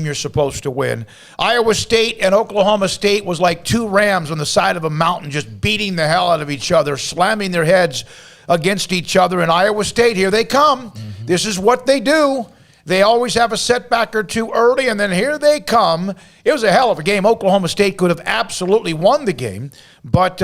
situation you're supposed to win. Iowa State and Oklahoma State was like two rams on the side of a mountain just beating the hell out of each other, slamming their heads against each other. And Iowa State, here they come. Mm-hmm. This is what they do. They always have a setback or two early, and then here they come. It was a hell of a game. Oklahoma State could have absolutely won the game, but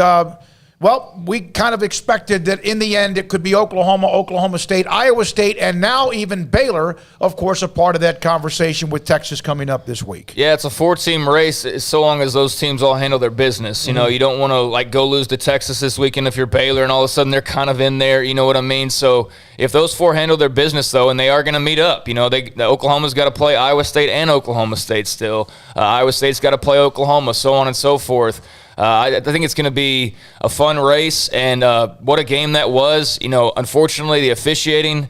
well, we kind of expected that in the end it could be Oklahoma, Oklahoma State, Iowa State, and now even Baylor, of course, a part of that conversation with Texas coming up this week. Yeah, it's a 4-team race so long as those teams all handle their business. You know, you don't want to, like, go lose to Texas this weekend if you're Baylor and all of a sudden they're kind of in there, you know what I mean? So if those four handle their business, though, and they are going to meet up, you know, Oklahoma's got to play Iowa State and Oklahoma State still. Iowa State's got to play Oklahoma, so on and so forth. I think it's going to be a fun race, and what a game that was. You know, unfortunately, the officiating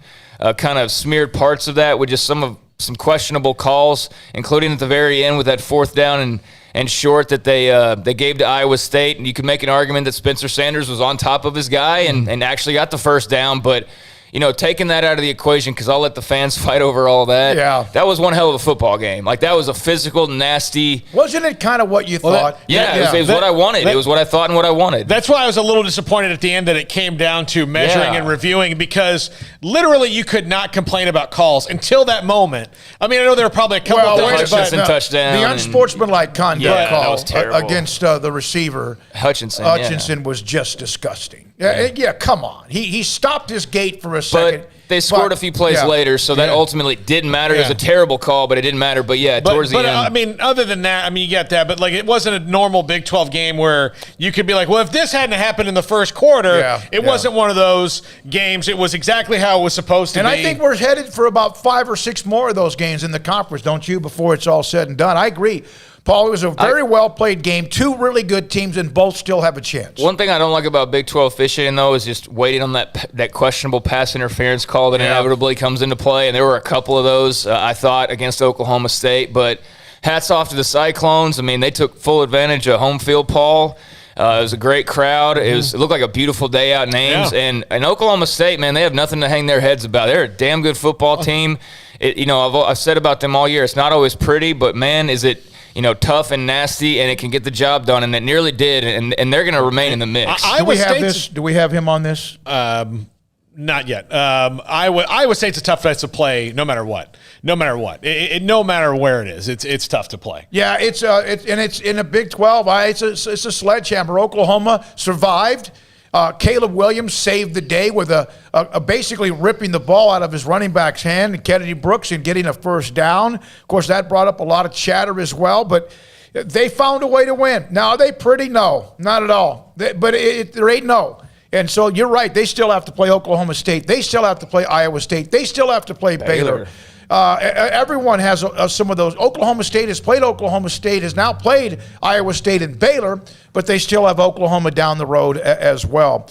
kind of smeared parts of that with just some questionable calls, including at the very end with that 4th down and short that they gave to Iowa State. And you could make an argument that Spencer Sanders was on top of his guy and actually got the first down, but you know, taking that out of the equation, because I'll let the fans fight over all that. Yeah. That was one hell of a football game. Like, that was a physical, nasty. Wasn't it kind of what you thought? It was what I wanted. It was what I thought and what I wanted. That's why I was a little disappointed at the end that it came down to measuring and reviewing, because literally you could not complain about calls until that moment. I mean, I know there were probably a couple of things, Hutchinson touchdown. The unsportsmanlike conduct call against the receiver. Hutchinson was just disgusting. Yeah, come on. He stopped his gate for a second. But they scored a few plays later, so that ultimately didn't matter. It was a terrible call, but it didn't matter. But, towards the end. I mean, other than that, I mean, you get that. But, like, it wasn't a normal Big 12 game where you could be like, well, if this hadn't happened in the first quarter, it wasn't one of those games. It was exactly how it was supposed to be. And I think we're headed for about 5 or 6 more of those games in the conference, don't you, before it's all said and done? I agree. Paul, it was a very well-played game. 2 really good teams, and both still have a chance. One thing I don't like about Big 12 officiating, though, is just waiting on that questionable pass interference call that inevitably comes into play. And there were a couple of those, I thought, against Oklahoma State. But hats off to the Cyclones. I mean, they took full advantage of home field, Paul. It was a great crowd. It looked like a beautiful day out in Ames. And Oklahoma State, man, they have nothing to hang their heads about. They're a damn good football team. I've said about them all year, it's not always pretty, but, man, is it – tough and nasty, and it can get the job done, and it nearly did, and they're going to remain in the mix. Do we have him on this? Not yet. Iowa State's a tough place to play, no matter what. No matter what. No matter where it is, it's tough to play. Yeah, it's in a Big 12. It's a sledgehammer. Oklahoma survived. Caleb Williams saved the day with a basically ripping the ball out of his running back's hand, Kennedy Brooks, and getting a first down. Of course, that brought up a lot of chatter as well, but they found a way to win. Now, are they pretty? No, not at all. There ain't no. And so you're right. They still have to play Oklahoma State. They still have to play Iowa State. They still have to play Baylor. Everyone has some of those. Oklahoma State has played Oklahoma State, has now played Iowa State and Baylor, but they still have Oklahoma down the road as well.